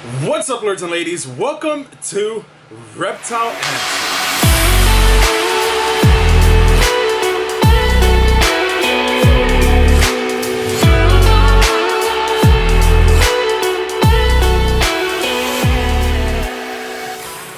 What's up, lords and ladies? Welcome to Reptile Answers.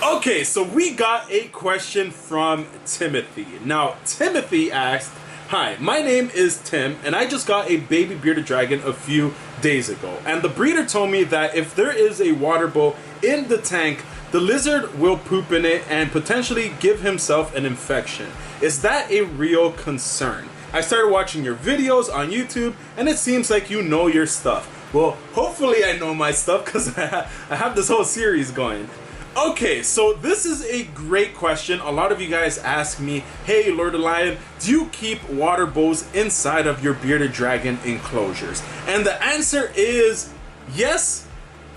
Okay, so we got a question from Timothy. Now, Timothy asked, "Hi, my name is Tim, and I just got a baby bearded dragon a few days ago. And the breeder told me that if there is a water bowl in the tank, the lizard will poop in it and potentially give himself an infection. Is that a real concern? I started watching your videos on YouTube, and it seems like you know your stuff." Well, hopefully I know my stuff because I have this whole series going. Okay, so this is a great question. A lot of you guys ask me, "Hey, Lord of Lion, do you keep water bowls inside of your bearded dragon enclosures?" And the answer is yes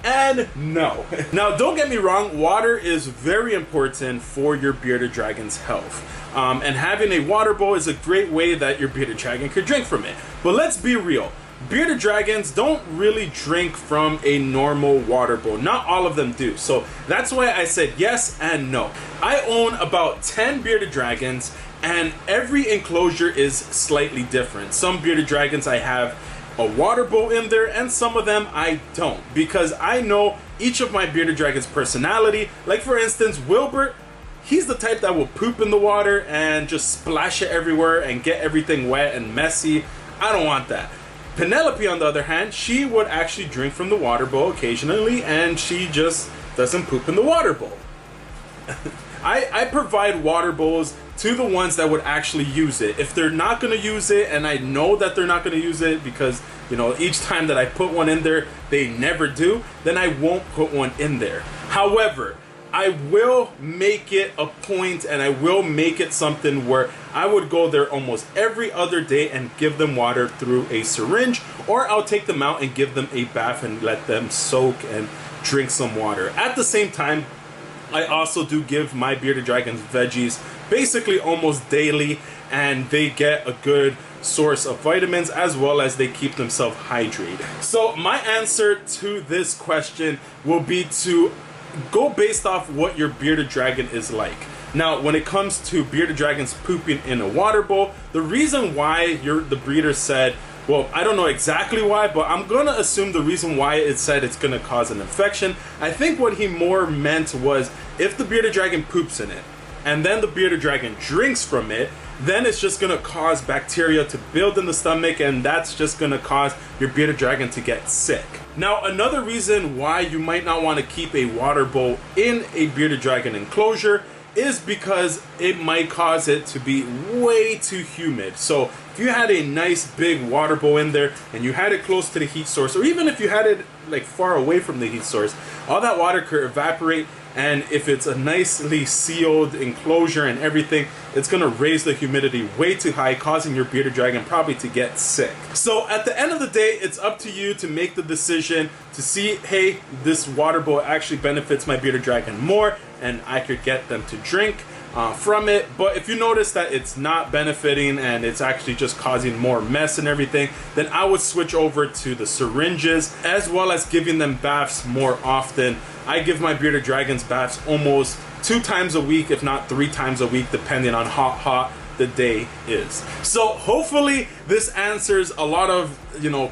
and no. Now, don't get me wrong, water is very important for your bearded dragon's health. And having a water bowl is a great way that your bearded dragon could drink from it. But let's be real. Bearded dragons don't really drink from a normal water bowl. Not all of them do. So that's why I said yes and no. I own about 10 bearded dragons, and every enclosure is slightly different. Some bearded dragons I have a water bowl in there, and some of them I don't, because I know each of my bearded dragons' personality. Like, for instance, Wilbert, he's the type that will poop in the water and just splash it everywhere and get everything wet and messy. I don't want that. Penelope, on the other hand, she would actually drink from the water bowl occasionally, and she just doesn't poop in the water bowl. I provide water bowls to the ones that would actually use it. If they're not going to use it, and I know that they're not going to use it because, you know, each time that I put one in there, they never do, then I won't put one in there. However, I will make it a point, and I will make it something where I would go there almost every other day and give them water through a syringe, or I'll take them out and give them a bath and let them soak and drink some water. At the same time, I also do give my bearded dragons veggies basically almost daily, and they get a good source of vitamins as well as they keep themselves hydrated. So my answer to this question will be to go based off what your bearded dragon is like. Now, when it comes to bearded dragons pooping in a water bowl, the reason why the breeder said, well, I don't know exactly why, but I'm gonna assume the reason why it said it's gonna cause an infection, I think what he more meant was if the bearded dragon poops in it and then the bearded dragon drinks from it, then it's just gonna cause bacteria to build in the stomach, and that's just gonna cause your bearded dragon to get sick. Now, another reason why you might not want to keep a water bowl in a bearded dragon enclosure is because it might cause it to be way too humid. So if you had a nice big water bowl in there and you had it close to the heat source, or even if you had it like far away from the heat source, all that water could evaporate, and if it's a nicely sealed enclosure and everything, it's gonna raise the humidity way too high, causing your bearded dragon probably to get sick. So at the end of the day, it's up to you to make the decision to see, hey, this water bowl actually benefits my bearded dragon more, and I could get them to drink from it. But if you notice that it's not benefiting and it's actually just causing more mess and everything, then I would switch over to the syringes, as well as giving them baths more often. I give my bearded dragons baths almost 2 times a week, if not 3 times a week, depending on how hot the day is. So hopefully this answers a lot of,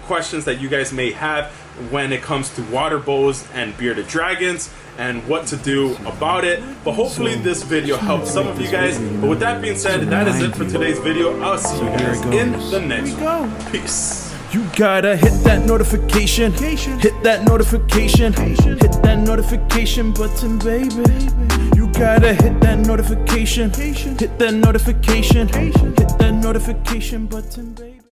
questions that you guys may have when it comes to water bowls and bearded dragons and what to do about it. But hopefully this video helped some of you guys. But with that being said, that is it for today's video. I'll see you guys in the next one. Peace. You gotta hit that notification, hit that notification, hit that notification button, baby. You gotta hit that notification, hit that notification, hit that notification button, baby.